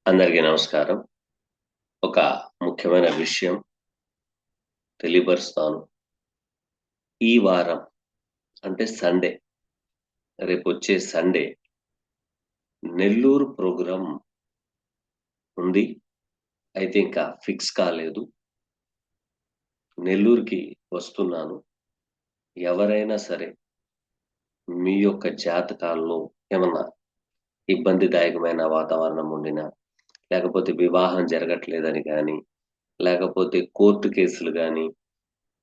అందరికీ నమస్కారం. ఒక ముఖ్యమైన విషయం తెలియపరుస్తాను. ఈ వారం అంటే సండే, రేపొచ్చే సండే నెల్లూరు ప్రోగ్రాం ఉంది. అయితే ఇంకా ఫిక్స్ కాలేదు. నెల్లూరుకి వస్తున్నాను. ఎవరైనా సరే మీ యొక్క జాతకాల్లో ఏమన్నా ఇబ్బందిదాయకమైన వాతావరణం ఉండినా, లేకపోతే వివాహం జరగట్లేదని గానీ, లేకపోతే కోర్టు కేసులు గానీ,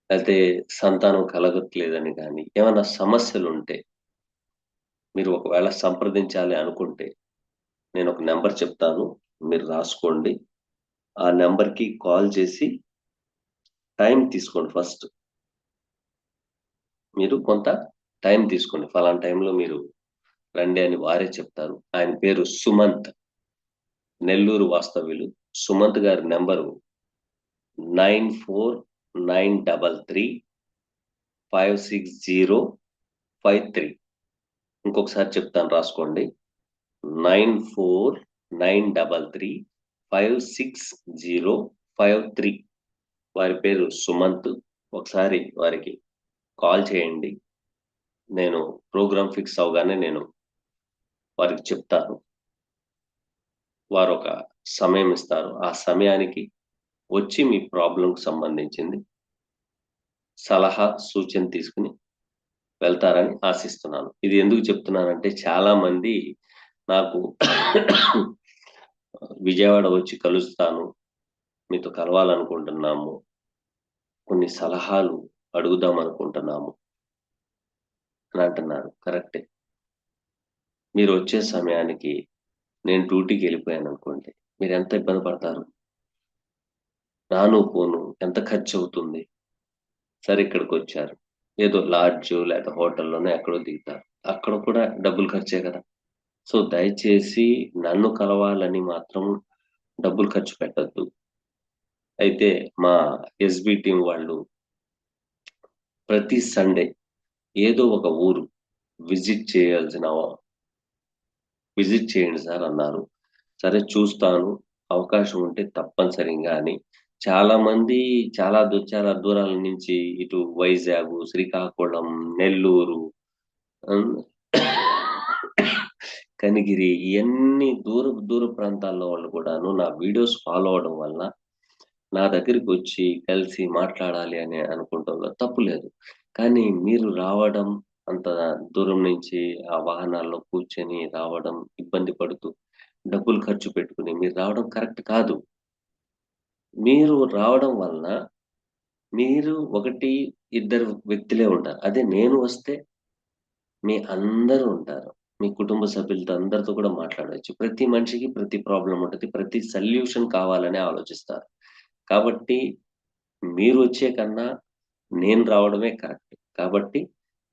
లేతే సంతానం కలగట్లేదని గానీ, ఏమన్నా సమస్యలుంటే మీరు ఒకవేళ సంప్రదించాలి అనుకుంటే, నేనొక నంబర్ చెప్తాను. మీరు రాసుకోండి. ఆ నంబర్‌కి కాల్ చేసి టైం తీసుకోండి ఫస్ట్. మీరు కొంత టైం తీసుకోండి. ఫలానా టైంలో మీరు రండి అని వారే చెప్తారు. ఆయన పేరు సుమంత్. నెల్లూరు వాస్తవ్యులు. సుమంత్ గారి నంబరు 9493556053. ఇంకొకసారి చెప్తాను రాసుకోండి. 9493356053. వారి పేరు సుమంత్. ఒకసారి వారికి కాల్ చేయండి. నేను ప్రోగ్రామ్ ఫిక్స్ అవ్వగానే నేను వారికి చెప్తాను. వారొక సమయం ఇస్తారు. ఆ సమయానికి వచ్చి మీ ప్రాబ్లమ్‌కి సంబంధించింది సలహా, సూచన తీసుకొని వెళ్తారని ఆశిస్తున్నాను. ఇది ఎందుకు చెప్తున్నానంటే చాలామంది నాకు విజయవాడ వచ్చి కలుస్తాను. మీతో కలవాలనుకుంటున్నాము. కొన్ని సలహాలు అడుగుదాం అనుకుంటున్నాము అని అంటున్నారు. కరెక్టే. మీరొచ్చే సమయానికి నేను డ్యూటీకెళ్ళిపోయాననుకోండి. మీరెంత ఇబ్బంది పడతారు? రాను, పోను ఎంత ఖర్చవుతుంది? సరే ఇక్కడికొచ్చారు. ఏదో లాడ్జో లేతే హోటల్‌లోనో ఎక్కడో దిగుతారు. అక్కడ కూడా డబ్బులు ఖర్చే కదా! సో, దయచేసి నన్ను కలవాలని మాత్రం డబ్బులు ఖర్చు పెట్టొద్దు. అయితే మా ఎస్‌బీ టీమ్ వాళ్ళు ప్రతి సండే ఏదో ఒక ఊరు విజిట్ చేయాల్సిన విజిట్ చేయండి సార్ అన్నారు. సరే చూస్తాను. అవకాశం ఉంటే తప్పనిసరిగా అని చాలామంది చాలా దూరాల నుంచి ఇటు వైజాగు, శ్రీకాకుళం, నెల్లూరు, హ్మ్. కనిగిరి ఇయన్నీ దూర ప్రాంతాల్లో వాళ్ళు కూడాను నా వీడియోస్ ఫాలో అవ్వడం వల్ల నా దగ్గరికొచ్చి కలిసి మాట్లాడాలి అని అనుకుంటంలో తప్పు లేదు. కానీ మీరు రావడం అంత దూరం నుంచి ఆ వాహనాల్లో కూర్చొని రావడం, ఇబ్బంది పడుతూ, డబ్బులు ఖర్చు పెట్టుకొని మీరు రావడం కరెక్ట్ కాదు. మీరు రావడం వలన మీరు ఒకటి, ఇద్దరు వ్యక్తులే ఉంటారు. అదే నేను వస్తే మీ అందరూ ఉంటారు. మీ కుటుంబ సభ్యులతో అందరితో కూడా మాట్లాడొచ్చు. ప్రతి మనిషికి ప్రతి ప్రాబ్లమ్ ఉంటది. ప్రతి సొల్యూషన్ కావాలనే ఆలోచిస్తారు. కాబట్టి మీరొచ్చే కన్నా నేను రావడమే కరెక్ట్. కాబట్టి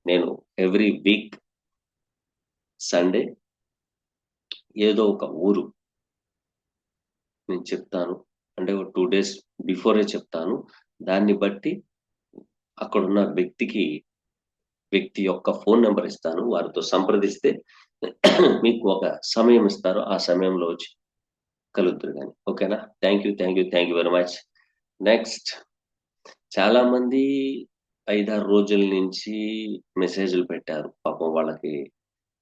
నేను ఎవ్రీ వీక్ సండే ఏదో ఒక ఊరు నేను చెప్తాను. అంటే ఒక 2 డేస్ బిఫోరే చెప్తాను. దాన్ని బట్టి అక్కడున్న వ్యక్తి యొక్క ఫోను నంబర్ ఇస్తాను. వారితో సంప్రదిస్తే మీకు ఒక సమయం ఇస్తారు. ఆ సమయంలో వచ్చి కలుద్దురు గాని. ఓకేనా? Thank you very much. Next చాలామంది 5, 6 రోజుల నుంచి మెసేజ్‌లు పెట్టారు. పాపం వాళ్ళకి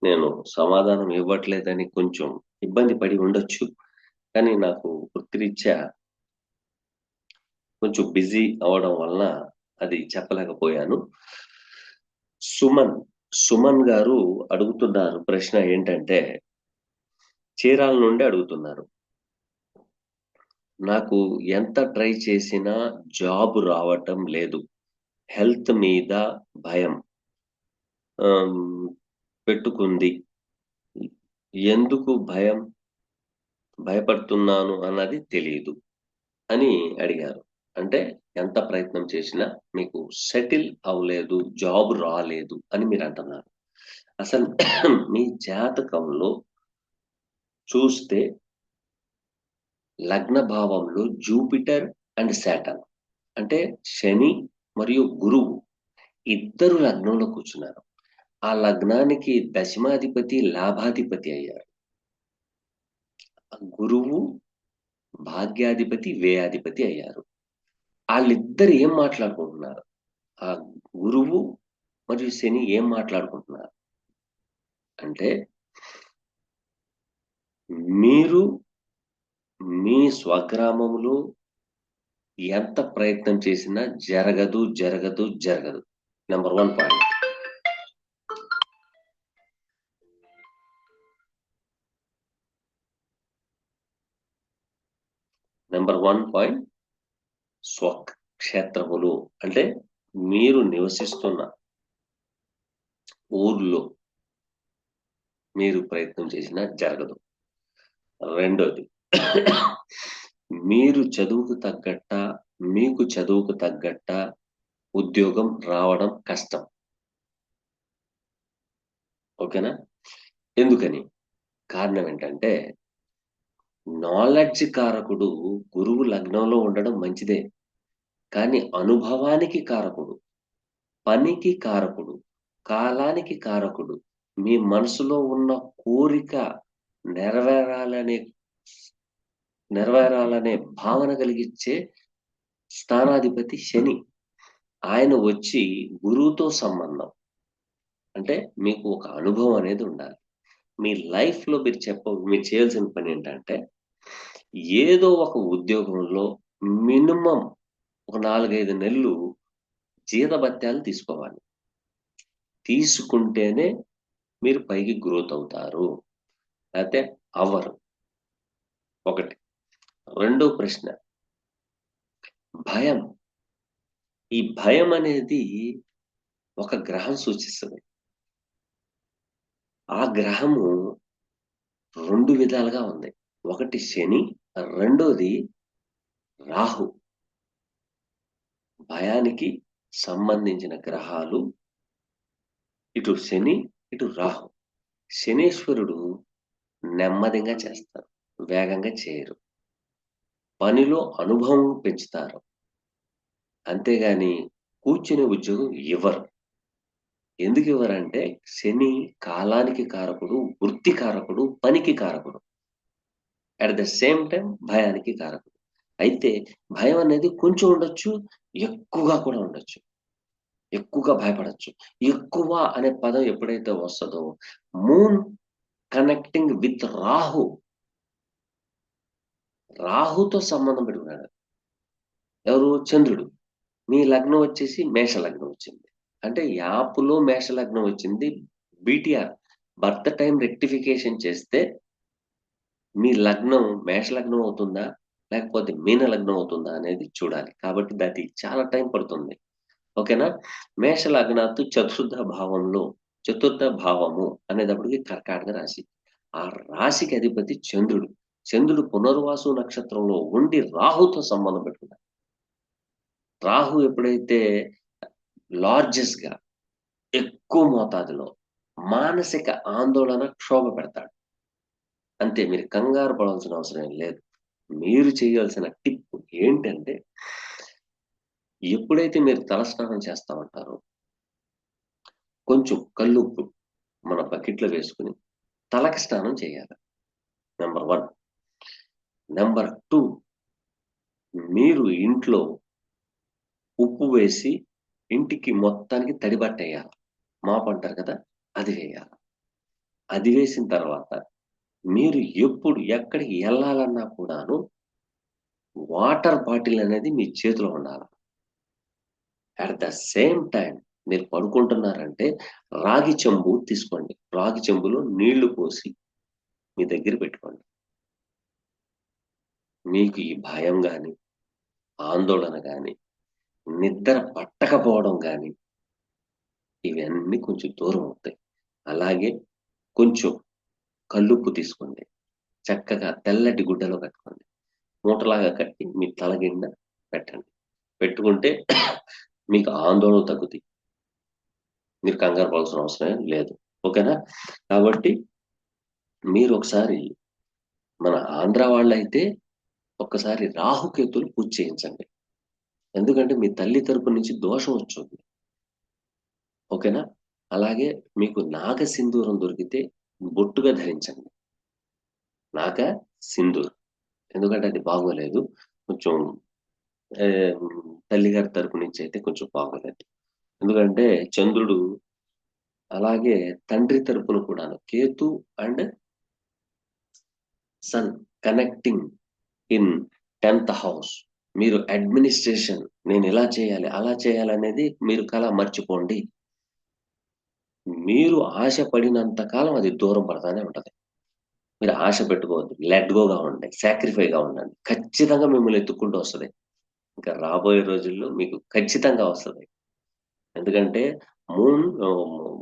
నేను సమాధానం ఇవ్వట్లేదని కొంచెం ఇబ్బంది పడి ఉండొచ్చు. కానీ నాకు వృత్తిరీత్యా కొంచెం బిజీ అవ్వడం వలన అది చెప్పలేకపోయాను. సుమన్, సుమన్ గారు అడుగుతున్నారు ప్రశ్న ఏంటంటే, చీరాల నుండి అడుగుతున్నారు. నాకు ఎంత ట్రై చేసినా జాబ్ రావటం లేదు. హెల్త్ మీద భయం ఆహ్, పెట్టుకుంది. ఎందుకు భయపడుతున్నాను అన్నది తెలీదు అని అడిగారు. అంటే ఎంత ప్రయత్నం చేసినా మీకు సెటిల్ అవ్వలేదు, జాబ్ రాలేదు అని మీరంటున్నారు. అసలు మీ జాతకంలో చూస్తే లగ్న భావంలో జూపిటర్ అండ్ సాటర్న్ అంటే శని మరియు గురువు ఇద్దరు లగ్నంలో కూర్చున్నారు. ఆ లగ్నానికి దశమాధిపతి, లాభాధిపతి అయ్యారు. గురువు భాగ్యాధిపతి వ్యయాధిపతి అయ్యారు. వాళ్ళిద్దరు ఏం మాట్లాడుకుంటున్నారు? ఆ గురువు మరియు శని ఏం మాట్లాడుకుంటున్నారు అంటే, మీరు మీ స్వగ్రామంలో ఎంత ప్రయత్నం చేసినా జరగదు, జరగదు, జరగదు. Number 1 point. నెంబర్ 1 పాయింట్, స్వక్షేత్రములు అంటే మీరు నివసిస్తున్న ఊర్లో మీరు ప్రయత్నం చేసినా జరగదు. రెండోది, మీరు చదువుకు తగ్గట్ట, మీకు చదువుకు తగ్గట్ట ఉద్యోగం రావడం కష్టం. ఓకేనా? ఎందుకని? కారణం ఏంటంటే, నాలెడ్జ్ కారకుడు గురువు లగ్నంలో ఉండడం మంచిదే. కానీ అనుభవానికి కారకుడు, పనికి కారకుడు, కాలానికి కారకుడు, మీ మనసులో ఉన్న కోరిక నెరవేరాలనే నెరవేరాలనే భావన కలిగించే స్థానాధిపతి శని. ఆయన వచ్చి గురువుతో సంబంధం. అంటే మీకు ఒక అనుభవం అనేది ఉండాలి. మీ లైఫ్‌లో మీరు చేయాల్సిన పని ఏంటంటే, ఏదో ఒక ఉద్యోగంలో మినిమమ్ ఒక 4, 5 నెలలు జీతభత్యాలు తీసుకోవాలి. తీసుకుంటేనే మీరు పైకి గ్రోత్ అవుతారు. లేతే అవ్వరు. ఒకటి. రెండో ప్రశ్న, భయం. ఈ భయం అనేది ఒక గ్రహం సూచిస్తది. ఆ గ్రహము 2 విధాలుగా ఉంది. ఒకటి శని, రెండోది రాహు. భయానికి సంబంధించిన గ్రహాలు ఇటు శని, ఇటు రాహు. శనీశ్వరుడు నెమ్మదిగా చేస్తారు. వేగంగా చేయరు. పనిలో అనుభవం పెంచుతారు. అంతేగాని కూర్చునే ఉద్యోగం ఇవ్వరు. ఎందుకు ఇవ్వరంటే, శని కాలానికి కారకుడు, వృత్తి కారకుడు, పనికి కారకుడు. అట్ ద సేమ్ టైమ్ భయానికి కారకుడు. అయితే భయం అనేది కొంచెం ఉండొచ్చు, ఎక్కువగా కూడా ఉండొచ్చు. ఎక్కువగా భయపడొచ్చు. ఎక్కువ అనే పదం ఎప్పుడైతే వస్తదో, మూన్ కనెక్టింగ్ విత్ రాహు. రాహుతో సంబంధం పెట్టుకున్నాడు. ఎవరు? చంద్రుడు. మీ లగ్నం వచ్చేసి మేష లగ్నం వచ్చింది. అంటే యాప్‌లో మేష లగ్నం వచ్చింది. బీటీఆర్ బర్త్ టైమ్ రెక్టిఫికేషన్ చేస్తే మీ లగ్నం మేష లగ్నం అవుతుందా? లేకపోతే మీన లగ్నం అవుతుందా అనేది చూడాలి. కాబట్టి అది చాలా టైం పడుతుంది. ఓకేనా? మేష లగ్నాత్తు చతుర్థ భావము అనేటప్పటికి కర్కాటక రాశి. ఆ రాశికి అధిపతి చంద్రుడు. చంద్రుడు పునర్వాసు నక్షత్రంలో ఉండి రాహుతో సంబంధం పెట్టుకున్నాడు. రాహు ఎప్పుడైతే లార్జెస్‌గా ఎక్కువ మోతాదులో మానసిక ఆందోళన, క్షోభ పెడతాడు. అంతే, మీరు కంగారు పడాల్సిన అవసరం ఏం లేదు. మీరు చేయాల్సిన టిప్ ఏంటంటే, ఎప్పుడైతే మీరు తలస్నానం చేస్తా ఉంటారో, కొంచెం కల్లుప్పు మన బకెట్‌లో వేసుకొని తలకి స్నానం చేయాలి. నంబర్ 1. నంబర్ 2, మీరు ఇంట్లో ఉప్పు వేసి ఇంటికి మొత్తానికి తడి బట్టేయాలి. మాప్ అంటారు కదా! అది వేయాలి. అది వేసిన తర్వాత మీరు ఎప్పుడు ఎక్కడికి ఎళ్ళాలన్నా కూడాను వాటర్ బాటిల్ అనేది మీ చేతిలో ఉండాల. అట్ ద సేమ్ టైమ్ మీరు పడుకుంటున్నారంటే రాగి చెంబు తీసుకోండి. రాగి చెంబులో నీళ్లు పోసి మీ దగ్గర పెట్టుకోండి. మీకు ఈ భయం గాని, ఆందోళన గాని, నిద్ర పట్టకపోవడం గాని ఇవన్నీ కొంచెం దూరం అవుతాయి. అలాగే కొంచెం కల్లుప్పు తీసుకోండి. చక్కగా తెల్లటి గుడ్డలో కట్టుకోండి. మూటలాగా కట్టి మీ తల కింద పెట్టండి. పెట్టుకుంటే మీకు ఆందోళన తగ్గుతాయి. మీరు కంగారు పడాల్సిన అవసరం ఏం లేదు. ఓకేనా? కాబట్టి మీరొకసారి మన ఆంధ్ర వాళ్ళైతే ఒక్కసారి రాహుకేతులు పూజ చేయించండి. ఎందుకంటే మీ తల్లి తరపు నుంచి దోషం వచ్చుంది. ఓకేనా? అలాగే మీకు నాగ సింధూరం దొరికితే బొట్టుగా ధరించండి. నాగ సింధూర్. ఎందుకంటే అది బాగోలేదు. కొంచెం తల్లిగారి తరపు నుంచి అయితే కొంచెం బాగోలేదు. ఎందుకంటే చంద్రుడు, అలాగే తండ్రి తరపున కూడాను Ketu and sun connecting in 10th house. మీరు అడ్మినిస్ట్రేషన్, నేను ఇలా చేయాలి, అలా చేయాలనేది మీరు కల మర్చిపోండి. మీరు ఆశ పడినంత కాలం అది దూరం పడతానే ఉంటది. మీరు ఆశ పెట్టుకోవద్దు. లెట్ గోగా ఉండండి. సాక్రిఫైగా ఉండండి. ఖచ్చితంగా మిమ్మల్ని ఎత్తుక్కుంటూ వస్తది. ఇంకా రాబోయే రోజుల్లో మీకు ఖచ్చితంగా వస్తది. ఎందుకంటే మూన్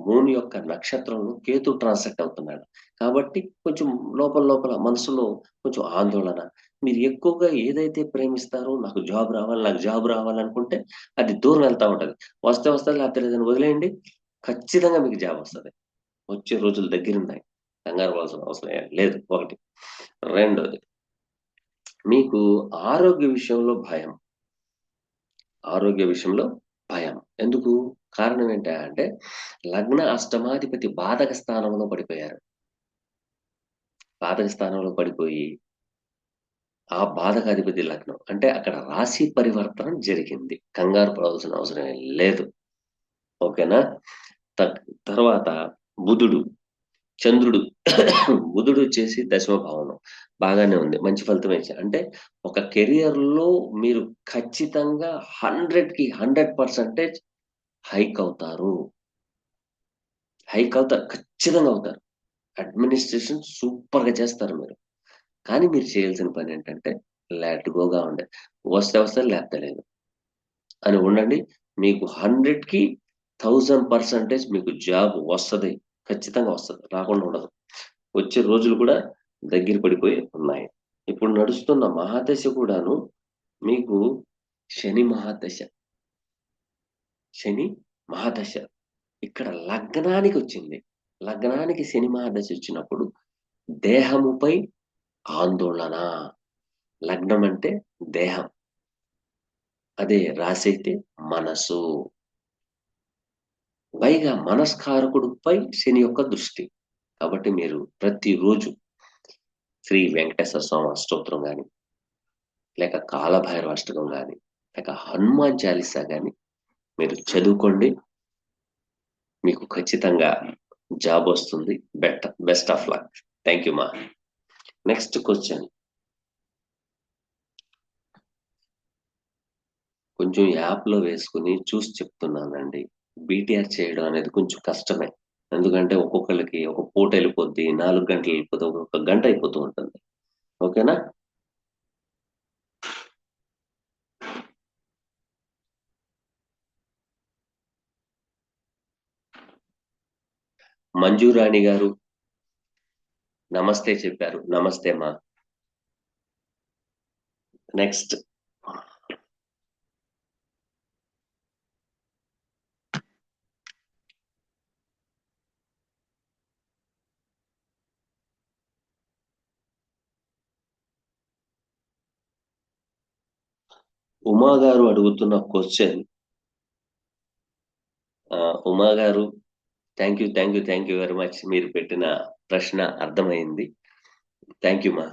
మూన్ యొక్క నక్షత్రంలో కేతు ట్రాన్సిట్ అవుతున్నాడు. కాబట్టి కొంచెం లోపల లోపల మనసులో కొంచెం ఆందోళన. మీరు ఎక్కువగా ఏదైతే ప్రేమిస్తారో నాకు జాబ్ రావాలి, నాకు జాబ్ రావాలనుకుంటే అది దూరం వెళ్తా ఉంటది. వస్తే వస్తది, లేకపోతే లేదని వదిలేయండి. ఖచ్చితంగా మీకు జాబ్ వస్తది. వచ్చే రోజులు దగ్గరున్నాయి. కంగారు పడాల్సిన అవసరం ఏం లేదు ఒకటి. రెండోది, మీకు ఆరోగ్య విషయంలో భయం. ఆరోగ్య విషయంలో భయం. ఎందుకు? కారణం ఏంటంటే లగ్న అష్టమాధిపతి బాధక స్థానంలో పడిపోయారు. బాధక స్థానంలో పడిపోయి, ఆ బాధకాధిపతి లగ్నం. అంటే అక్కడ రాశి పరివర్తనం జరిగింది. కంగారు పడాల్సిన అవసరం ఏం లేదు. ఓకేనా? త తర్వాత బుధుడు, చంద్రుడు బుధుడు వచ్చేసి దశమ భావంలో. బాగానే ఉంది. మంచి ఫలితమే ఇచ్చాడు. అంటే ఒక కెరియర్‌లో మీరు ఖచ్చితంగా 100కి 100% హైక్ అవుతారు. హైక్ అవుతారు. ఖచ్చితంగా అవుతారు. అడ్మినిస్ట్రేషన్ సూపర్‌గా చేస్తారు మీరు. కానీ మీరు చేయాల్సిన పనేంటంటే లెట్ గోగా ఉండండి. వస్తే వస్తది, లేకపోతే లేదు అని ఉండండి. మీకు 100కి 1000% మీకు జాబ్ వస్తది. ఖచ్చితంగా వస్తది. రాకుండా ఉండదు. వచ్చే రోజులు కూడా దగ్గర పడిపోయి ఉన్నాయి. ఇప్పుడు నడుస్తున్న మహాదశ కూడాను మీకు శని మహాదశ. శని మహాదశ. ఇక్కడ లగ్నానికొచ్చింది. లగ్నానికి శని మహాదశ వచ్చినప్పుడు దేహముపై ఆందోళన. లగ్నం అంటే దేహం. అదే రాశైతే మనసు. పైగా మనస్కారకుడిపై శని యొక్క దృష్టి. కాబట్టి మీరు ప్రతిరోజు శ్రీ వెంకటేశ్వర స్వామి అష్టోత్తరం గాని, లేక కాలభైరవ అష్టకం గాని, లేక హనుమాన్ చాలీసా గాని మీరు చదువుకోండి. మీకు ఖచ్చితంగా జాబ్ వస్తుంది. Best of luck. Thank you మా. Next question. కొంచెం యాప్‌లో వేసుకొని చూసి చెప్తున్నానండి. బీటీఆర్ చేయడం అనేది కొంచెం కష్టమే. ఎందుకంటే ఒక్కొక్కళ్ళకి ఒక పూట ఎళ్ళిపోద్ది. 4 గంటలు ఎళ్ళిపోద్ది. ఒక్కొక్క గంట అయిపోతూ ఉంటుంది. ఓకేనా? మంజురాణి గారు నమస్తే చెప్పారు. నమస్తే మా. నెక్స్ట్. ఉమా గారు అడుగుతున్న క్వశ్చన్. ఉమా గారు, థ్యాంక్ యూ వెరీ మచ్. మీరు పెట్టిన ప్రశ్న అర్థమైంది. థ్యాంక్ యూ మా.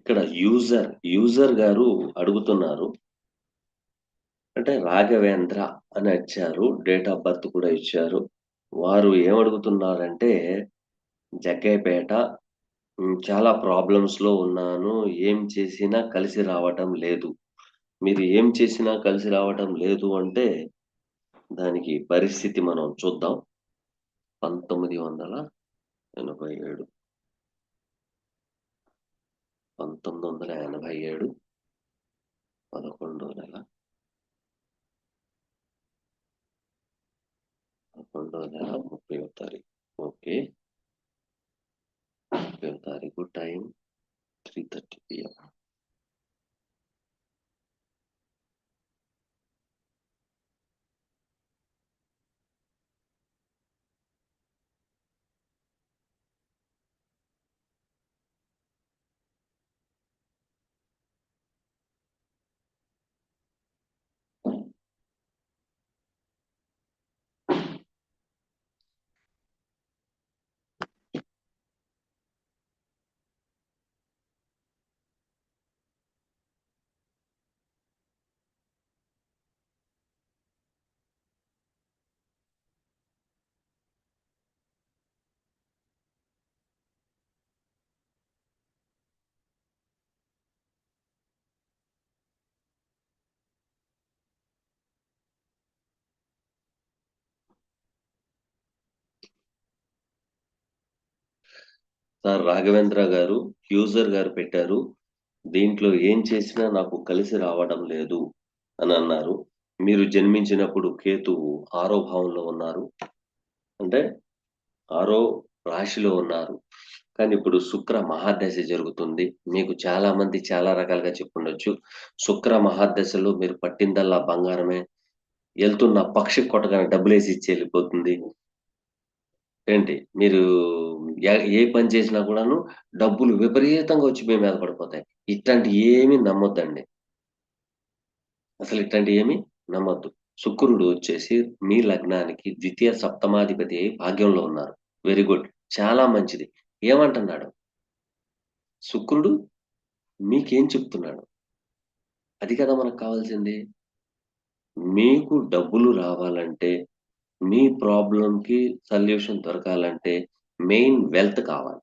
ఇక్కడ యూజర్ గారు అడుగుతున్నారు. అంటే రాఘవేంద్ర అని ఇచ్చారు. డేట్ ఆఫ్ బర్త్ కూడా ఇచ్చారు. వారు ఏమడుగుతున్నారంటే, జగ్గయ్యపేట, చాలా ప్రాబ్లమ్స్‌లో ఉన్నాను. ఏం చేసినా కలిసి రావటం లేదు. మీరు ఏం చేసినా కలిసి రావటం లేదు అంటే, దానికి పరిస్థితి మనం చూద్దాం. 1987, 1987, 11వ నెల, 11వ నెల 30వ తారీఖు. ఓకే. 30వ తారీఖు టైం 3:30 PM. సార్ రాఘవేంద్ర గారు, యూజర్ గారు పెట్టారు. దీంట్లో ఏం చేసినా నాకు కలిసి రావడం లేదు అని అన్నారు. మీరు జన్మించినప్పుడు కేతువు 6వ భావంలో ఉన్నారు. అంటే 6వ రాశిలో ఉన్నారు. కానీ ఇప్పుడు శుక్ర మహాదశ జరుగుతుంది. మీకు చాలా మంది చాలా రకాలుగా చెప్పుండొచ్చు. శుక్ర మహాదశలో మీరు పట్టిందల్లా బంగారమే. ఎళ్తున్న పక్షి కొట్టగానే డబ్బులేసి ఇచ్చి ఎళ్ళిపోతుంది. ఏంటి మీరు ఏ పని చేసినా కూడాను డబ్బులు విపరీతంగా వచ్చి మీ మీద పడిపోతాయి. ఇట్లాంటియి ఏమీ నమ్మొద్దండి. అసలు ఇట్లాంటియి ఏమీ నమ్మొద్దు. శుక్రుడు వచ్చేసి మీ లగ్నానికి ద్వితీయ సప్తమాధిపతి అయి భాగ్యంలో ఉన్నారు. Very good. చాలా మంచిది. ఏమంటున్నాడు? శుక్రుడు మీకేం చెప్తున్నాడు? అది కదా మనకు కావాల్సింది. మీకు డబ్బులు రావాలంటే, మీ ప్రాబ్లమ్‌కి సొల్యూషన్ దొరకాలంటే మెయిన్ వెల్త్ కావాలి.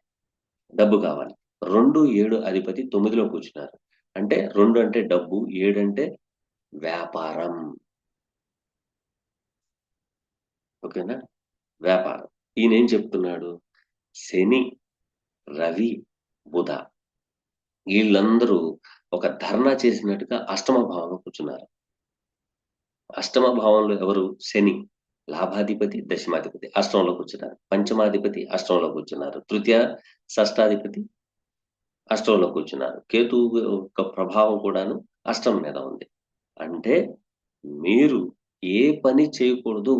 డబ్బు కావాలి. 2, 7 అధిపతి 9లో కూర్చున్నారు. అంటే 2 అంటే డబ్బు, 7 అంటే వ్యాపారం. ఓకేనా? వ్యాపారం. ఈయనేం చెప్తున్నాడు? శని, రవి, బుధ ఈళ్ళందరూ ఒక ధర్నా చేసినట్టుగా అష్టమ భావంలో కూర్చున్నారు. అష్టమ భావంలో ఎవరు? శని. లాభాధిపతి, దశమాధిపతి అష్టంలో కూర్చున్నారు. పంచమాధిపతి అష్టంలో కూర్చున్నారు. తృతీయ, షష్టాధిపతి అష్టంలో కూర్చున్నారు. కేతువు యొక్క ప్రభావం కూడాను అష్టం మీద ఉంది. అంటే మీరు ఏ పని చేయకూడదు,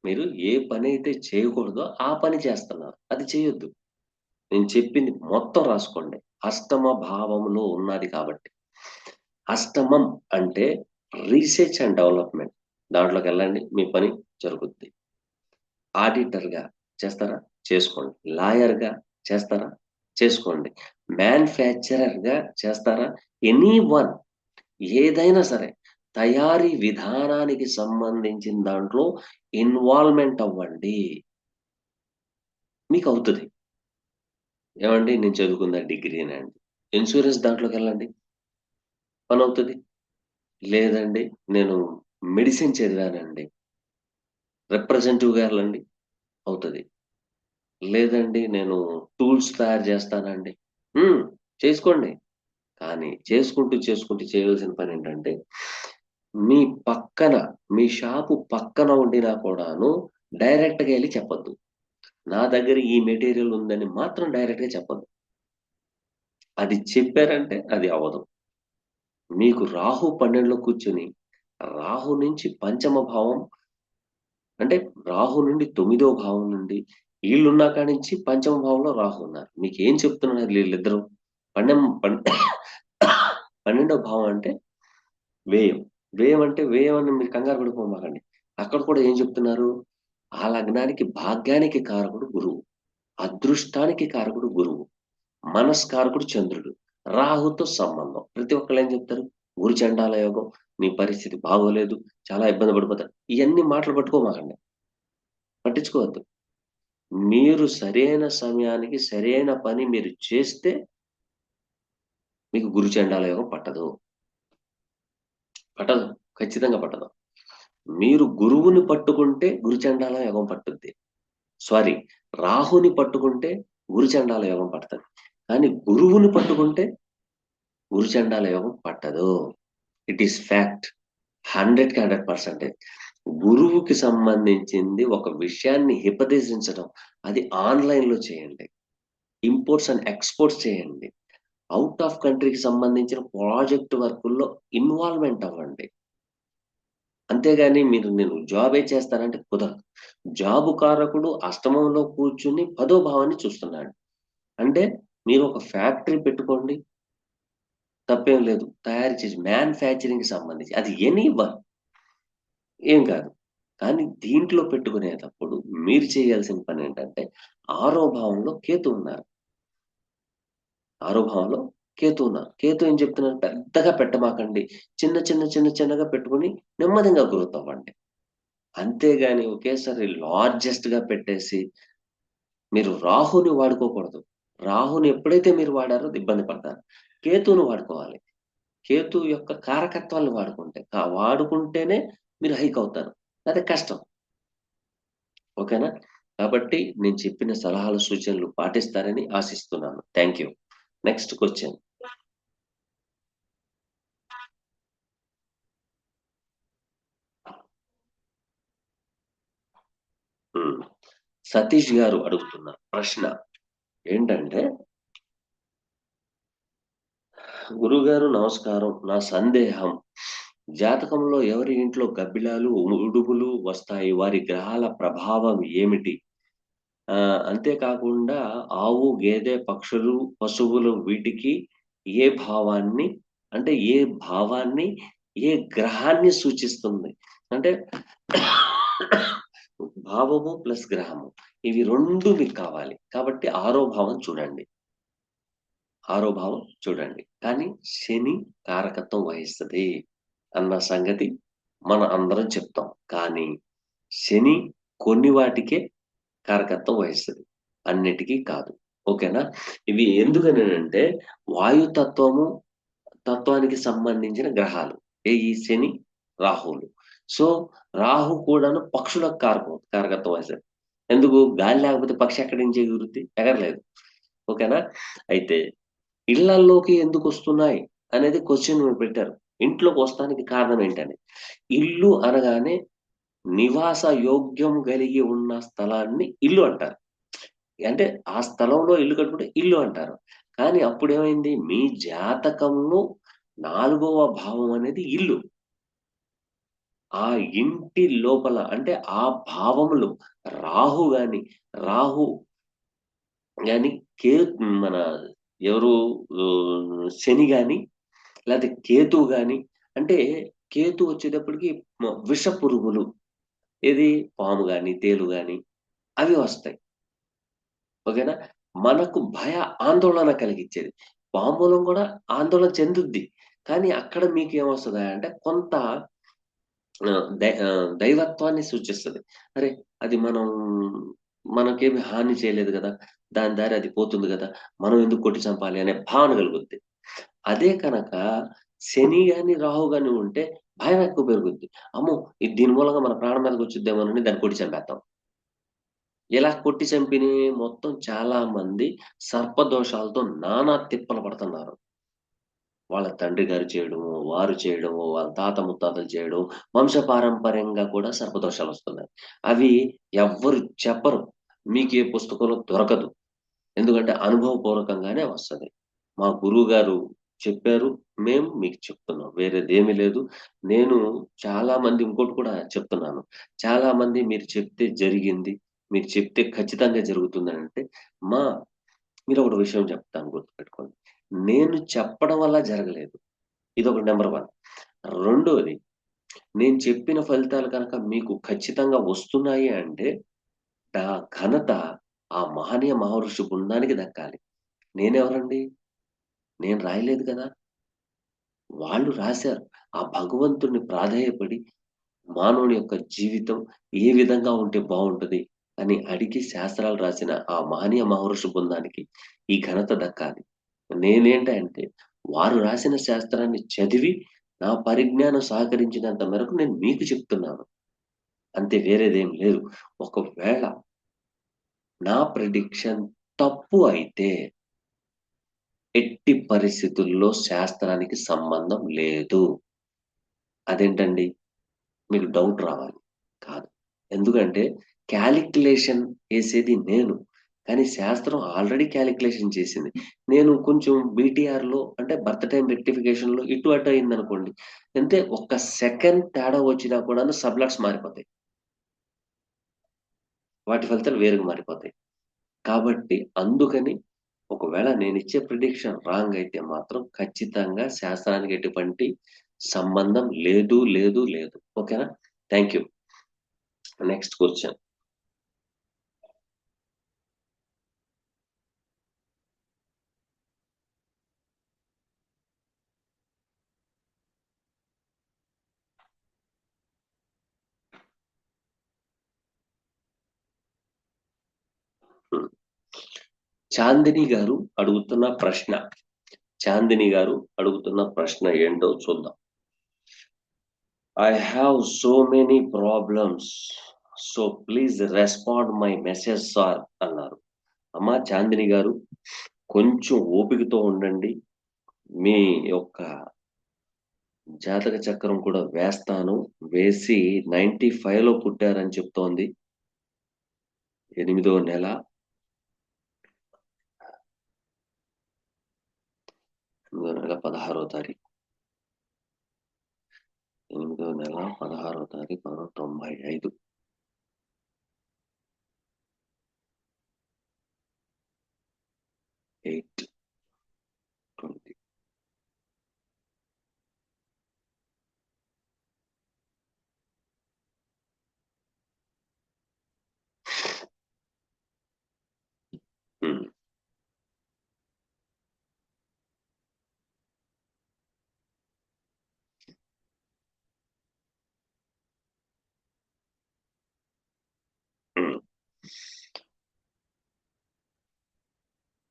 మీరు ఏ పనైతే చేయకూడదో ఆ పని చేస్తున్నారు. అది చేయొద్దు. నేను చెప్పింది మొత్తం రాసుకోండి. అష్టమ భావంలో ఉన్నది కాబట్టి. అష్టమం అంటే రీసెర్చ్ అండ్ డెవలప్‌మెంట్. దాంట్లోకెళ్ళండి మీ పని జరుగుద్ది. ఆడిటర్‌గా చేస్తారా? చేసుకోండి. లాయర్‌గా చేస్తారా? చేసుకోండి. మ్యానుఫ్యాక్చరర్‌గా చేస్తారా? ఎనీవన్ ఏదైనా సరే తయారీ విధానానికి సంబంధించిన దాంట్లో ఇన్వాల్వ్‌మెంట్ అవ్వండి. మీకవుతది. ఏవండీ నేను చదువుకుందా డిగ్రీనండి. ఇన్స్యూరెన్స్ దాంట్లోకెళ్ళండి పనవుతది. లేదండి నేను మెడిసిన్ చదివానండి. రిప్రజెంటేటివ్‌గా ఎళ్ళండి అవుతది. లేదండి నేను టూల్స్ తయారు చేస్తానండి. హ్మ్. చేసుకోండి. కానీ చేసుకుంటూ చేయవలసిన పనేంటంటే, మీ పక్కన మీ షాపు పక్కన ఉండినా కూడాను డైరెక్ట్‌గా ఎళ్లి చెప్పొద్దు. నా దగ్గర ఈ మెటీరియల్ ఉందని మాత్రం డైరెక్ట్‌గా చెప్పొద్దు. అది చెప్పారంటే అది అవ్వదు. మీకు రాహు 12లో కూర్చొని, రాహు నుంచి పంచమ భావం అంటే రాహు నుండి 9దో భావం నుండి ఈళ్ళున్న కానించి పంచమ భావంలో రాహు ఉన్నారు. మీకేం చెప్తున్నారు ఈళ్ళిద్దరూ? పన్నెం 12వ భావం అంటే వ్యయం. వ్యయం అంటే వ్యయం అని మీరు కంగారు పడిపోమాకండి. అక్కడ కూడా ఏం చెప్తున్నారు? ఆ లగ్నానికి భాగ్యానికి కారకుడు గురువు. అదృష్టానికి కారకుడు గురువు. మనస్కారకుడు చంద్రుడు. రాహుతో సంబంధం. ప్రతి ఒక్కళ్ళు ఏం చెప్తారు? గురు చండాల యోగం. నీ పరిస్థితి బాగోలేదు. చాలా ఇబ్బంది పడిపోతారు. ఇయన్నీ మాటలు పట్టుకోమాకండి. పట్టించుకోవద్దు. మీరు సరైన సమయానికి సరైన పని మీరు చేస్తే మీకు గురు చండాల యోగం పట్టదు. పట్టదు. ఖచ్చితంగా పట్టదు. మీరు గురువుని పట్టుకుంటే గురుచండాల యోగం పట్టుద్ది. సారీ రాహుని పట్టుకుంటే గురుచండాల యోగం పడతది. కానీ గురువుని పట్టుకుంటే గురుచండాల యోగం పట్టదు. It is fact. 100కి 100% గురువుకి సంబంధించింది ఒక విషయాన్ని హిపథిసించడం అది ఆన్‌లైన్‌లో చేయండి. ఇంపోర్ట్స్ అండ్ ఎక్స్‌పోర్ట్స్ చేయండి. ఔట్ ఆఫ్ కంట్రీకి సంబంధించిన ప్రాజెక్ట్ వర్కుల్లో ఇన్వాల్వ్‌మెంట్ అవ్వండి. అంతేగాని నేను జాబే చేస్తానంటే కుదరదు. జాబు కారకుడు అష్టమంలో కూర్చొని 10వ భావాన్ని చూస్తున్నాడు. అంటే మీరు ఒక ఫ్యాక్టరీ పెట్టుకోండి. తప్పేం లేదు. తయారు చేసి మ్యానుఫ్యాక్చరింగ్‌కి సంబంధించి అది ఎనీవన్ ఏం కాదు. కానీ దీంట్లో పెట్టుకునేటప్పుడు మీరు చేయాల్సిన పనేంటంటే, ఆరో భావంలో కేతు ఉన్నారు. ఆరో భావంలో కేతు ఉన్నారు. కేతు ఏం చెప్తున్నారు? పెద్దగా పెట్టమాకండి. చిన్నగా పెట్టుకొని నెమ్మదిగా గ్రోత్ అవ్వండి. అంతేగాని ఒకేసారి లార్జెస్ట్‌గా పెట్టేసి మీరు రాహుని వాడుకోకూడదు. రాహుని ఎప్పుడైతే మీరు వాడారో ఇబ్బంది పడతారు. కేతువుని వాడుకోవాలి. కేతు యొక్క కారకత్వాలను వాడుకుంటేనే మీరు హైక్ అవుతారు. లేతే కష్టం. ఓకేనా? కాబట్టి నేను చెప్పిన సలహాలు సూచనలు పాటిస్తారని ఆశిస్తున్నాను. Thank you. Next question. Satish గారు అడుగుతున్న ప్రశ్న ఏంటంటే, గురుగారు నమస్కారం. నా సందేహం, జాతకంలో ఎవరి ఇంట్లో గబ్బిలాలు, ఉడుపులు వస్తాయి? వారి గ్రహాల ప్రభావం ఏమిటి? అంతేకాకుండా ఆవు, గేదె, పక్షులు, పశువులు వీటికి ఏ భావాన్ని అంటే ఏ భావాన్ని, ఏ గ్రహాన్ని సూచిస్తుంది? అంటే భావము ప్లస్ గ్రహము ఇవి 2 మీకు కావాలి. కాబట్టి ఆరో భావం చూడండి. కానీ శని కారకత్వం వహిస్తది అన్న సంగతి మన అందరం చెప్తాం. కానీ శని కొన్ని వాటికే కారకత్వం వహిస్తది. అన్నిటికీ కాదు. ఓకేనా? ఇవి ఎందుకనంటే వాయుతత్వము తత్వానికి సంబంధించిన గ్రహాలు. ఈ శని, రాహువులు. సో, రాహు కూడాను పక్షులకు కారకత్వం వహిస్తది. ఎందుకు? గాలి లేకపోతే పక్షి ఎక్కడి నుంచి ఎగురుద్ది? ఎగరలేదు. ఓకేనా? అయితే ఇళ్ళల్లోకి ఎందుకొస్తున్నాయి అనేది క్వెషన్ పెట్టారు. ఇంట్లోకి వస్తానికి కారణం ఏంటని. ఇల్లు అనగానే నివాస యోగ్యం కలిగి ఉన్న స్థలాన్ని ఇల్లు అంటారు. అంటే ఆ స్థలంలో ఇల్లు కట్టుకుంటే ఇల్లు అంటారు. కానీ అప్పుడేమైంది? మీ జాతకంలో 4వ భావం అనేది ఇల్లు. ఆ ఇంటి లోపల అంటే ఆ భావములో రాహు గాని, రాహు గాని కే మన ఎవరు శని గాని, లేతే కేతువు గాని అంటే కేతు వచ్చేటప్పటికి విష పురుగులు. ఏది? పాము గాని, తేలు గాని అవి వస్తాయి. ఓకేనా? మనకు ఆందోళన కలిగిచ్చేది. పాములం గూడా ఆందోళన చెందుద్ది. కానీ అక్కడ మీకేమొస్తదంటే కొంత దైవత్వాన్ని సూచిస్తది. అరే! అది మనకేమి హాని చేయలేదు గదా! దాని దారి అది పోతుంది గదా! మనం ఎందుకు కొట్టి చంపాలి అనే భావన కలుగుద్ది. అదే కనక శని గాని, రాహు గాని ఉంటే భయం ఎక్కువ పెరుగుద్ది. అమ్మో! ఇది దీని మూలంగా మన ప్రాణం మీదకొచ్చుద్దేమోనని దాన్ని కొట్టి చంపేత్తాం. ఇలా కొట్టి చంపిని మొత్తం చాలా మంది సర్పదోషాలతో నానా తిప్పలు పడుతున్నారు. వాళ్ళ తండ్రి గారు చేయడము, వారు చేయడము, వాళ్ళ తాత ముత్తాతలు చేయడం, వంశపారంపర్యంగా కూడా సర్పదోషాలొస్తున్నాయి. అవి ఎవ్వరు చెప్పరు. మీకే పుస్తకంలో దొరకదు. ఎందుకంటే అనుభవపూర్వకంగానే వస్తది. మా గురువుగారు చెప్పారు. మేము మీకు చెప్తున్నాం. వేరేదేమీ లేదు. నేను చాలా మంది ఇంకోటి కూడా చెప్తున్నాను. చాలా మంది మీరు చెప్తే జరిగింది. మీరు చెప్తే ఖచ్చితంగా జరుగుతుందనంటే, మా మీరొకటి విషయం చెప్తాను గుర్తుపెట్టుకోండి. నేను చెప్పడం వల్ల జరగలేదు. ఇదొక నంబర్ 1. రెండోది, నేను చెప్పిన ఫలితాలు కనుక మీకు ఖచ్చితంగా వస్తున్నాయి అంటే, నా ఘనత ఆ మహనీయ మహర్షి బృందానికి దక్కాలి. నేనెవరండి? నేను రాయలేదు కదా! వాళ్ళు రాశారు. ఆ భగవంతుడిని ప్రాధేయపడి, మానవుని యొక్క జీవితం ఏ విధంగా ఉంటే బావుంటది అని అడిగి శాస్త్రాలు రాసిన ఆ మహనీయ మహర్షి బృందానికి ఈ ఘనత దక్కాలి. నేనేంటంటే, వారు రాసిన శాస్త్రాన్ని చదివి, నా పరిజ్ఞానం సహకరించినంత మేరకు నేను మీకు చెప్తున్నాను. అంతే వేరేదేం లేదు. ఒకవేళ నా ప్రిడిక్షన్ తప్పు అయితే, ఎట్టి పరిస్థితుల్లో శాస్త్రానికి సంబంధం లేదు. అదేంటండి? మీకు డౌట్ రావాలి. కాదు. ఎందుకంటే కాలిక్యులేషన్ ఏసేది నేను. కానీ శాస్త్రం ఆల్రెడీ కాలిక్యులేషన్ చేసింది. నేను కొంచెం బీటీఆర్‌లో అంటే బర్త్ టైమ్ రెక్టిఫికేషన్‌లో ఇటు అటు అయిందనుకోండి. అంతే ఒక్క సెకండ్ తేడా వచ్చినా కూడాను సబ్‌లట్స్ మారిపోతాయి. వాటి ఫలితాలు వేరుగా మారిపోతాయి. కాబట్టి అందుకని ఒకవేళ నేనిచ్చే ప్రిడిక్షన్ రాంగ్ అయితే మాత్రం ఖచ్చితంగా శాస్త్రానికి ఎటువంటి సంబంధం లేదు, లేదు, లేదు. ఓకేనా? Thank you. Next question. హ్మ్. చాందిని గారు అడుగుతున్న ప్రశ్న ఏంటో చూద్దాం. I have so many problems. So please respond my message sir అన్నారు. అమ్మా చాందిని గారు, కొంచెం ఓపికతో ఉండండి. మీ యొక్క జాతక చక్రం కూడా వేస్తాను. వేసి 95లో పుట్టారని చెప్తోంది. 8వ నెల 16వ తారీఖు. 8వ నెల 16వ తారీఖు 1995. 8/20. ఉమ్, ఉమ్.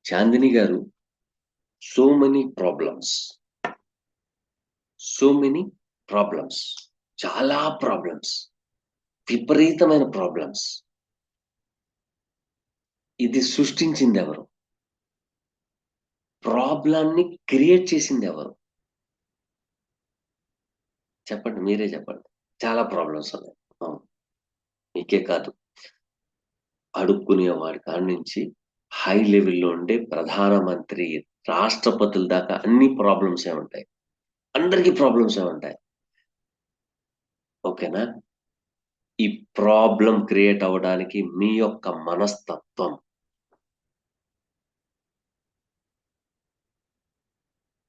చాందిని గారు, so many problems, so many problems, చాలా ప్రాబ్లమ్స్, విపరీతమైన ప్రాబ్లమ్స్. ఇది సృష్టించింది ఎవరు? ప్రాబ్లాన్ని క్రియేట్ చేసింది ఎవరు? చెప్పండి, మీరే చెప్పండి. చాలా ప్రాబ్లమ్స్ ఉన్నాయి. అవును, మీకే కాదు, అడుక్కునే వాడి కాడి నుంచి హై లెవెల్లో ఉండే ప్రధానమంత్రి, రాష్ట్రపతుల దాకా అన్ని ప్రాబ్లమ్సే ఉంటాయి. అందరికీ ప్రాబ్లమ్సే ఉంటాయి. ఓకేనా? ఈ ప్రాబ్లం క్రియేట్ అవ్వడానికి మీ యొక్క మనస్తత్వం,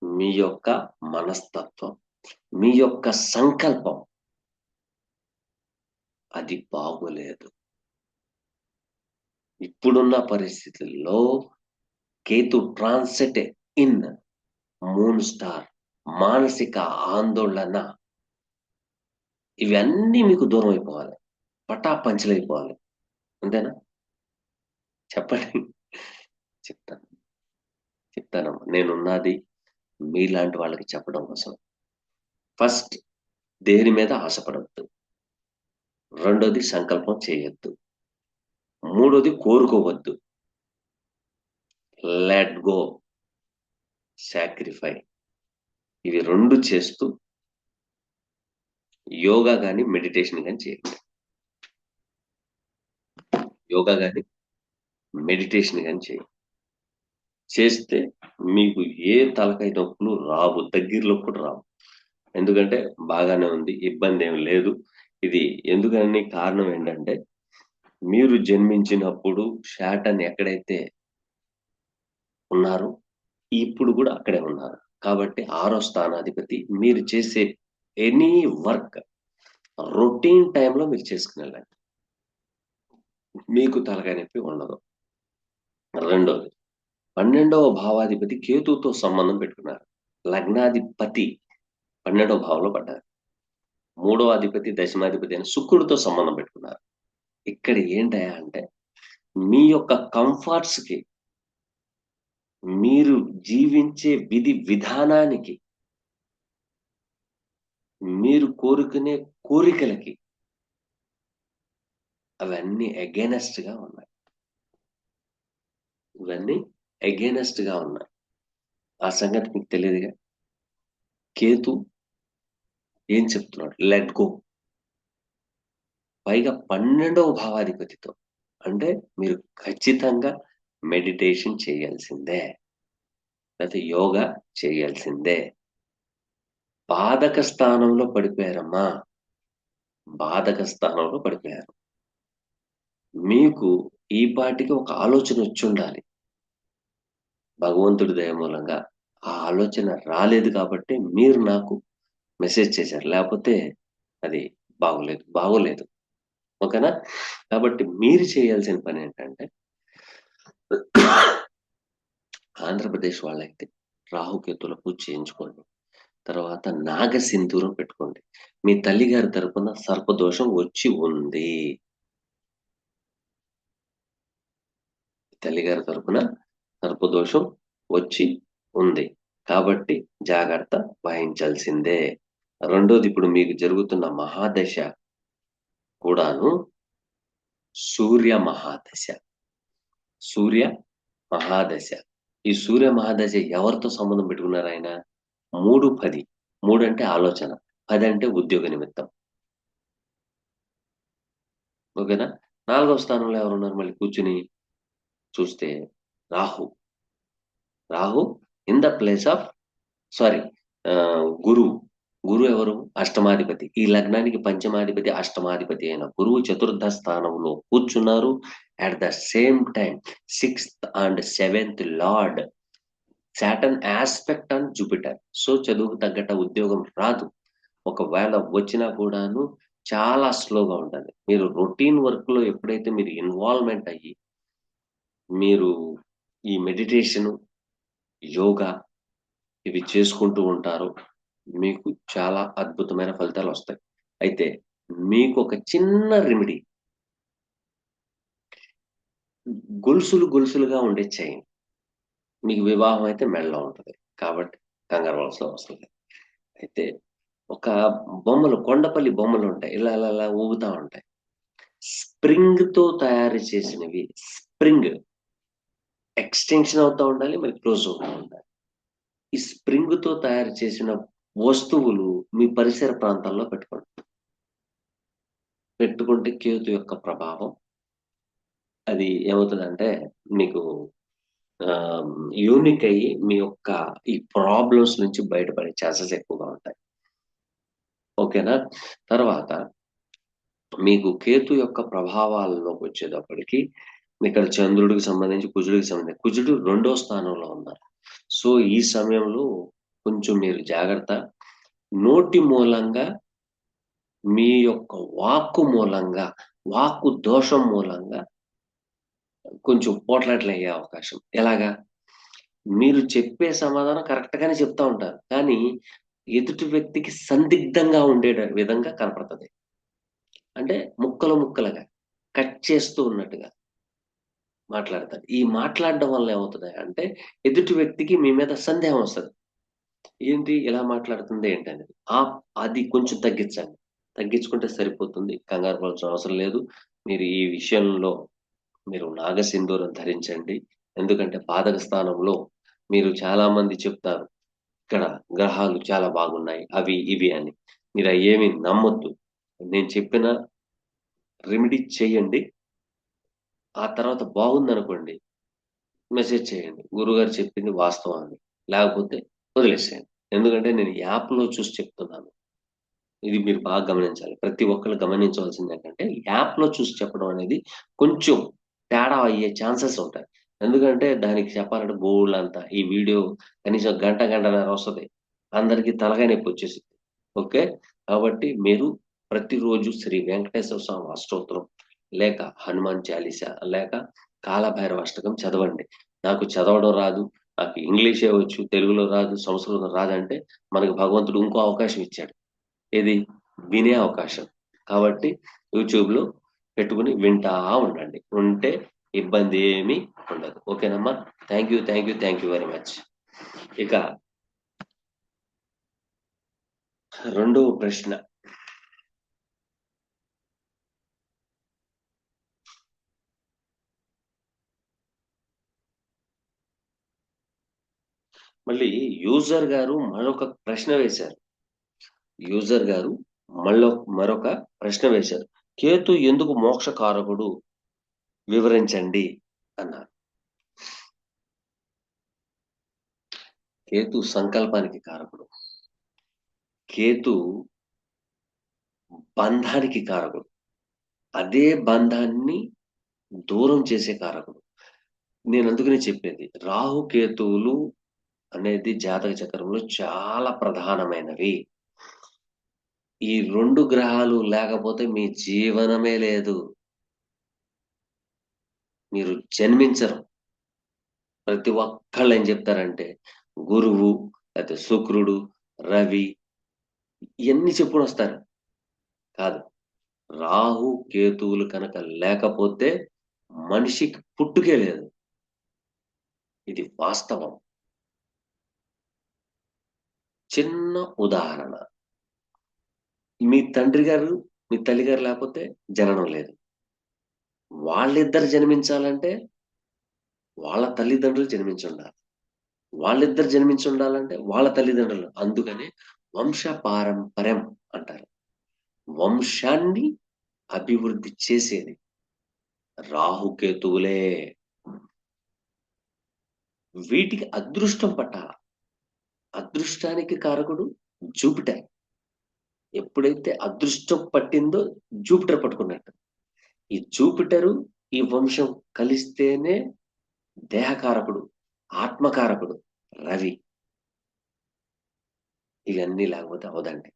మీ యొక్క మనస్తత్వం, మీ యొక్క సంకల్పం అది బాగోలేదు. ఇప్పుడున్న పరిస్థితుల్లో Ketu transit in moon star, మానసిక ఆందోళన, ఇవన్నీ మీకు దూరం అయిపోవాలి. పటాపంచలైపోవాలి. అంతేనా? చెప్పండి. చెప్తాను, చెప్తానమ్మా. నేనున్నది మీలాంటి వాళ్ళకి చెప్పడం కోసం. ఫస్ట్, దేని మీద ఆశపడద్దు. రెండోది, సంకల్పం చేయొద్దు. మూడోది, కోరుకోవద్దు. Let go, sacrifice. ఇవి రెండు చేస్తూ యోగా కానీ మెడిటేషన్ కానీ చేయండి. యోగా కానీ మెడిటేషన్ కానీ చేయండి. చేస్తే మీకు ఏ తలకాయ నొప్పులు రావు, దగ్గరలో కూడా రావు. ఎందుకంటే బాగానే ఉంది, ఇబ్బంది ఏమి లేదు. ఇది ఎందుకని కారణం ఏంటంటే, మీరు జన్మించినప్పుడు శాటర్న్ ఎక్కడైతే ఉన్నారు, ఇప్పుడు కూడా అక్కడే ఉన్నారు. కాబట్టి 6వ స్థానాధిపతి. మీరు చేసే ఎనీ వర్క్ రొటీన్ టైంలో మీరు చేసుకుని వెళ్ళండి, మీకు తలకాయ నొప్పి ఉండదు. రెండోది, 12వ భావాధిపతి కేతుతో సంబంధం పెట్టుకున్నారు. లగ్నాధిపతి 12వ భావంలో పడ్డారు. 3వ అధిపతి దశమాధిపతి అని శుక్రుడితో సంబంధం పెట్టుకున్నారు. ఇక్కడ ఏంటయా అంటే, మీ యొక్క కంఫర్ట్స్ కి, మీరు జీవించే విధి విధానానికి, మీరు కోరుకునే కోరికలకి అవన్నీ అగైనెస్ట్ గా ఉన్నాయి. ఇవన్నీ అగైనెస్ట్ గా ఉన్నాయి. ఆ సంగతి మీకు తెలియదుగా. కేతు ఏం చెప్తున్నాడు? Let go. పైగా 12వ భావాధిపతితో. అంటే మీరు ఖచ్చితంగా మెడిటేషన్ చేయాల్సిందే, లేకపోతే యోగా చేయాల్సిందే. బాధక స్థానంలో పడిపోయారమ్మా, బాధక స్థానంలో పడిపోయారు. మీకు ఈ పాటికి ఒక ఆలోచన వచ్చి ఉండాలి. భగవంతుడి దయ మూలంగా ఆ ఆలోచన రాలేదు కాబట్టి మీరు నాకు మెసేజ్ చేశారు. లేకపోతే అది బాగోలేదు, బాగోలేదు. ఓకేనా? కాబట్టి మీరు చేయాల్సిన పని ఏంటంటే, ఆంధ్రప్రదేశ్ వాళ్ళైతే రాహుకేతుల పూజ చేయించుకోండి. తర్వాత నాగసింధూరం పెట్టుకోండి. మీ తల్లిగారి తరపున సర్పదోషం వచ్చి ఉంది. తల్లిగారి తరపున సర్పదోషం వచ్చి ఉంది. కాబట్టి జాగ్రత్త వహించాల్సిందే. రెండోది, ఇప్పుడు మీకు జరుగుతున్న మహాదశ కూడాను సూర్య మహాదశ. సూర్య మహాదశ. ఈ సూర్య మహాదశ ఎవరితో సంబంధం పెట్టుకున్నారు ఆయన? 3, 10. 3 అంటే ఆలోచన, 10 అంటే ఉద్యోగ నిమిత్తం. ఓకేనా? 4వ స్థానంలో ఎవరున్నారు మళ్ళీ కూర్చుని చూస్తే? Rahu. Rahu in the place of, sorry, గురువు. గురువు ఎవరు? అష్టమాధిపతి. ఈ లగ్నానికి పంచమాధిపతి, అష్టమాధిపతి అయిన గురువు చతుర్థ స్థానంలో కూర్చున్నారు. At the same time 6th and 7th lord Saturn aspect on Jupiter. So చదువుకు తగ్గట్ట ఉద్యోగం రాదు. ఒకవేళ వచ్చినా కూడాను చాలా స్లోగా ఉంటుంది. మీరు రొటీన్ వర్క్ లో ఎప్పుడైతే మీరు ఇన్వాల్వ్మెంట్ అయ్యి మీరు ఈ మెడిటేషన్, యోగా ఇవి చేసుకుంటూ ఉంటారో మీకు చాలా అద్భుతమైన ఫలితాలు వస్తాయి. అయితే మీకు ఒక చిన్న రెమెడీ, గొలుసులు గొలుసులుగా ఉండే చైన్. మీకు వివాహం అయితే మెడలో ఉంటుంది కాబట్టి కంగారు పడాల్సిన అవసరం లేదు. అయితే ఒక బొమ్మలు, కొండపల్లి బొమ్మలు ఉంటాయి, ఇలా ఇలా ఇలా ఊగుతా ఉంటాయి. స్ప్రింగ్ తో తయారు చేసినవి. స్ప్రింగ్ ఎక్స్టెన్షన్ అవుతా ఉండాలి, మరి క్లోజ్ అవుతూ ఉండాలి. ఈ స్ప్రింగ్ తో తయారు చేసిన వస్తువులు మీ పరిసర ప్రాంతాల్లో పెట్టుకోండి. పెట్టుకుంటే కేతు యొక్క ప్రభావం అది ఏమవుతుందంటే మీకు యూనిక్ అయ్యి మీ యొక్క ఈ ప్రాబ్లమ్స్ నుంచి బయటపడే ఛాన్సెస్ ఎక్కువగా ఉంటాయి. ఓకేనా? తర్వాత మీకు కేతు యొక్క ప్రభావాల్లోకి వచ్చేటప్పటికి ఇక్కడ చంద్రుడికి సంబంధించి, కుజుడికి సంబంధించి, కుజుడు 2వ స్థానంలో ఉన్నారు. సో ఈ సమయంలో కొంచెం మీరు జాగ్రత్త. నోటి మూలంగా, మీ యొక్క వాక్కు మూలంగా, వాక్కు దోషం మూలంగా కొంచెం పోట్లాటలు అయ్యే అవకాశం. ఎలాగా? మీరు చెప్పే సమాధానం కరెక్ట్ గానే చెప్తా ఉంటారు. కానీ ఎదుటి వ్యక్తికి సందిగ్ధంగా ఉండే విధంగా కనపడతది. అంటే ముక్కలు ముక్కలుగా కట్ చేస్తూ ఉన్నట్టుగా మాట్లాడతారు. ఈ మాట్లాడడం వల్ల ఏమవుతది అంటే ఎదుటి వ్యక్తికి మీ మీద సందేహం వస్తది. ఏంటి ఇలా మాట్లాడుతుంది ఏంటనేది. అది కొంచెం తగ్గించండి. తగ్గించుకుంటే సరిపోతుంది. కంగారు పడాల్సిన అవసరం లేదు. మీరు ఈ విషయంలో మీరు నాగసింధూరం ధరించండి. ఎందుకంటే పాదక స్థానంలో మీరు చాలా మంది చెప్తారు, ఇక్కడ గ్రహాలు చాలా బాగున్నాయి, అవి ఇవి అని. మీరు అయ్యేమి నమ్మొద్దు. నేను చెప్పిన రెమెడీ చేయండి. ఆ తర్వాత బాగుందనుకోండి మెసేజ్ చేయండి. గురువుగారు చెప్పింది వాస్తవం అని. లేకపోతే వదిలేసేయండి. ఎందుకంటే నేను యాప్‌లో చూసి చెప్తున్నాను. ఇది మీరు బాగా గమనించాలి. ప్రతి ఒక్కళ్ళు గమనించవలసింది ఏంటంటే, యాప్‌లో చూసి చెప్పడం అనేది కొంచెం తేడా అయ్యే ఛాన్సెస్ ఉంటాయి. ఎందుకంటే దానికి చెప్పాలంటే బోలెడంత ఈ వీడియో కనీసం గంట, గంటన్నర వస్తది. అందరికి తలకాయ నొప్పొచ్చేసిద్ది. ఓకే. కాబట్టి మీరు ప్రతిరోజు శ్రీ వెంకటేశ్వర స్వామి అష్టోత్తరం, లేక హనుమాన్ చాలీసా, లేక కాలభైరవ అష్టకం చదవండి. నాకు చదవడం రాదు, నాకు ఇంగ్లీషే వచ్చు, తెలుగులో రాదు, సంస్కృతం రాదంటే మనకు భగవంతుడు ఇంకో అవకాశం ఇచ్చాడు. ఏది? వినే అవకాశం. కాబట్టి యూట్యూబ్‌లో పెట్టుకొని వింటా ఉండండి. ఉంటే ఇబ్బంది ఏమీ ఉండదు. ఓకేనమ్మా? Thank you. Thank you. Thank you very much. ఇక రెండవ ప్రశ్న. మళ్ళీ యూజర్ గారు మరొక ప్రశ్న వేశారు. యూజర్ గారు మరొక ప్రశ్న వేశారు. కేతు ఎందుకు మోక్షకారకుడు వివరించండి అన్నారు. కేతు సంకల్పానికి కారకుడు. కేతు బంధానికి కారకుడు. అదే బంధాన్ని దూరం చేసే కారకుడు. నేను అందుకనే చెప్పేది. రాహుకేతువులు అనేది జాతక చక్రంలో చాలా ప్రధానమైనవి. ఈ 2 గ్రహాలు లేకపోతే మీ జీవనమే లేదు. మీరు జన్మించరు. ప్రతి ఒక్కళ్ళు ఏం చెప్తారంటే గురువు, లేతే శుక్రుడు, రవి ఇయన్నీ చెప్పుకొనొస్తారు. కాదు. రాహు, కేతువులు కనుక లేకపోతే మనిషికి పుట్టుకే లేదు. ఇది వాస్తవం. చిన్న ఉదాహరణ. మీ తండ్రి గారు, మీ తల్లిగారు లేకపోతే జననం లేదు. వాళ్ళిద్దరు జన్మించాలంటే వాళ్ళ తల్లిదండ్రులు జన్మించుండాలి. వాళ్ళిద్దరు జన్మించుండాలంటే వాళ్ళ తల్లిదండ్రులు. అందుకని వంశ పారంపర్యం అంటారు. వంశాన్ని అభివృద్ధి చేసేది రాహుకేతువులే. వీటికి అదృష్టం పట్టాల. అదృష్టానికి కారకుడు జూపిటర్. ఎప్పుడైతే అదృష్టం పట్టిందో జూపిటర్ పట్టుకున్నట్టు. ఈ జూపిటరు, ఈ వంశం కలిస్తేనే దేహకారకుడు, ఆత్మకారకుడు రవి. ఇవన్నీ లేకపోతే అవదండి.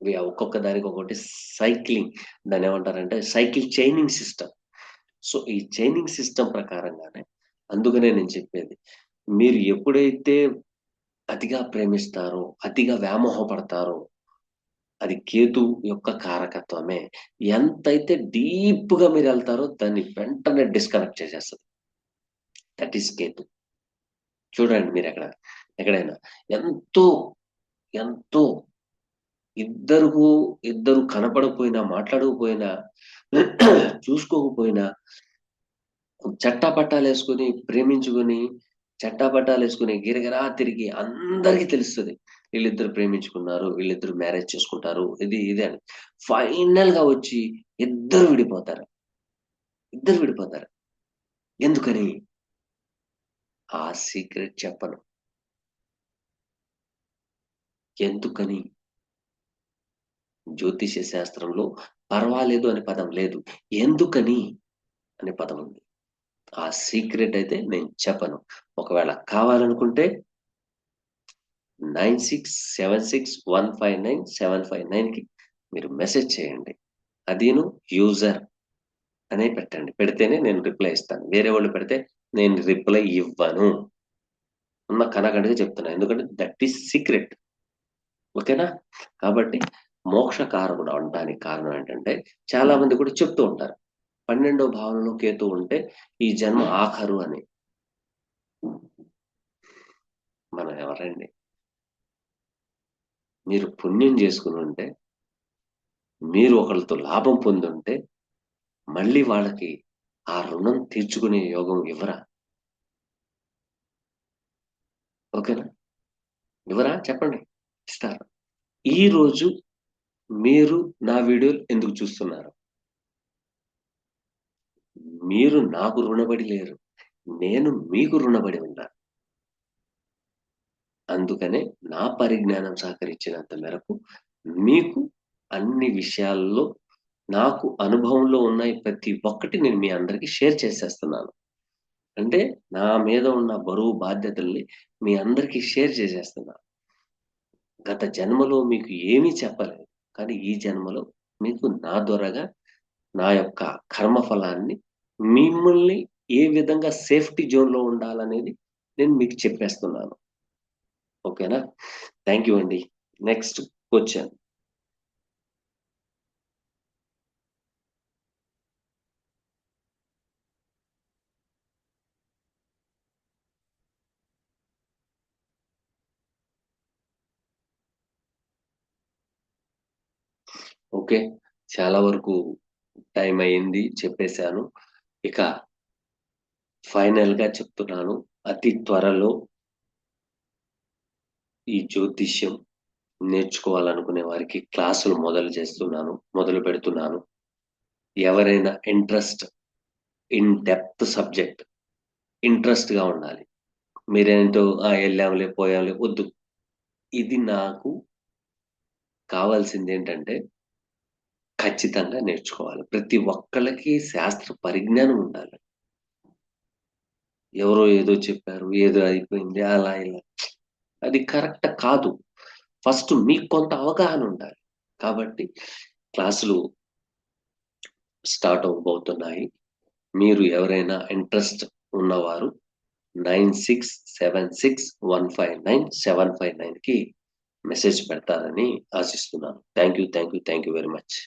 ఇవి ఒక్కొక్క దానికి ఒక్కొక్కటి సైక్లింగ్, దాన్ని ఏమంటారంటే సైకిల్ చైనింగ్ సిస్టమ్. సో ఈ చైనింగ్ సిస్టమ్ ప్రకారంగానే, అందుకనే నేను చెప్పేది, మీరు ఎప్పుడైతే అతిగా ప్రేమిస్తారో, అతిగా వ్యామోహపడతారో, అది కేతు యొక్క కారకత్వమే. ఎంతైతే డీప్ గా మీరు వెళ్తారో దాన్ని వెంటనే డిస్కనెక్ట్ చేసేస్తుంది. That is Ketu. చూడండి మీరు ఎక్కడైనా ఎంతో ఎంతో ఇద్దరు కనపడకపోయినా, మాట్లాడకపోయినా, చూసుకోకపోయినా, చట్టాపట్టాలేసుకొని ప్రేమించుకొని, చట్టాపట్టాలేసుకొని గిరగిరా తిరిగి అందరికీ తెలుస్తది. వీళ్ళిద్దరు ప్రేమించుకున్నారు, వీళ్ళిద్దరు మ్యారేజ్ చేసుకుంటారు, ఇది అని. ఫైనల్ గా వచ్చి ఇద్దరు విడిపోతారు. ఇద్దరు విడిపోతారు. ఎందుకని? ఆ సీక్రెట్ చెప్పను. ఎందుకని? జ్యోతిష్య శాస్త్రంలో పర్వాలేదు అనే పదం లేదు. ఎందుకని అనే పదం ఉంది. ఆ సీక్రెట్ అయితే నేను చెప్పను. ఒకవేళ కావాలనుకుంటే 9676159759 మీరు మెసేజ్ చేయండి. అదీను యూజర్ అనే పెట్టండి. పెడితేనే నేను రిప్లై ఇస్తాను. వేరే వాళ్ళు పెడితే నేను రిప్లై ఇవ్వను. ఉన్న కనగంటగా చెప్తున్నా. ఎందుకంటే దట్ ఈస్ సీక్రెట్. ఓకేనా? కాబట్టి మోక్షకారకుడు అనడానికి కారణం ఏంటంటే, చాలా మంది కూడా చెప్తూ ఉంటారు. 12వ భావంలో కేతు ఉంటే ఈ జన్మ ఆఖరు అని. మనం ఎవరండి? మీరు పుణ్యం చేసుకుని ఉంటే, మీరు ఒకళ్ళతో లాభం పొందుంటే, మళ్ళీ వాళ్ళకి ఆ రుణం తీర్చుకునే యోగం ఇవ్వరా? ఓకేనా? ఇవ్వరా? చెప్పండి. ఇస్తారు. ఈరోజు మీరు నా వీడియోలు ఎందుకు చూస్తున్నారు? మీరు నాకు రుణపడి లేరు. నేను మీకు రుణపడి ఉన్నా. అందుకనే నా పరిజ్ఞానం సహకరించినంత మేరకు మీకు అన్ని విషయాల్లో, నాకు అనుభవంలో ఉన్నాయి ప్రతి ఒక్కటి నేను మీ అందరికీ షేర్ చేసేస్తున్నాను. అంటే నా మీద ఉన్న బరువు బాధ్యతల్ని మీ అందరికీ షేర్ చేసేస్తున్నా. గత జన్మలో మీకు ఏమీ చెప్పలేదు. కానీ ఈ జన్మలో మీకు నా ద్వారాగా నా యొక్క కర్మఫలాన్ని, మిమ్మల్ని ఏ విధంగా సేఫ్టీ జోన్‌లో ఉండాలనేది నేను మీకు చెప్పేస్తున్నాను. ఓకేనా? థాంక్ యూ అండి. Next question. ఓకే. చాలా వరకు టైం అయింది. చెప్పేసాను. ఇక ఫైనల్‌గా చెప్తున్నాను. అతి త్వరలో ఈ జ్యోతిష్యం నేర్చుకోవాలనుకునే వారికి క్లాసులు మొదలు పెడుతున్నాను. ఎవరైనా ఇన్ డెప్త్ సబ్జెక్ట్ ఇంట్రెస్ట్‌గా ఉండాలి. మీరేంటో ఎళ్ళాంలే, పోయాంలే వద్దు. ఇది నాకు కావాల్సిందేంటంటే ఖచ్చితంగా నేర్చుకోవాలి. ప్రతి ఒక్కళ్ళకి శాస్త్ర పరిజ్ఞానం ఉండాలి. ఎవరో ఏదో చెప్పారు, ఏదో అయిపోయింది అలా ఇలా. అది కరెక్ట్ కాదు. ఫస్ట్ మీకు కొంత అవగాహన ఉండాలి. కాబట్టి క్లాసులు స్టార్ట్ అవ్వబోతున్నాయి. మీరు ఎవరైనా ఇంట్రెస్ట్ ఉన్నవారు 9676159759కి మెసేజ్ పెడతారని ఆశిస్తున్నాను. Thank you very much.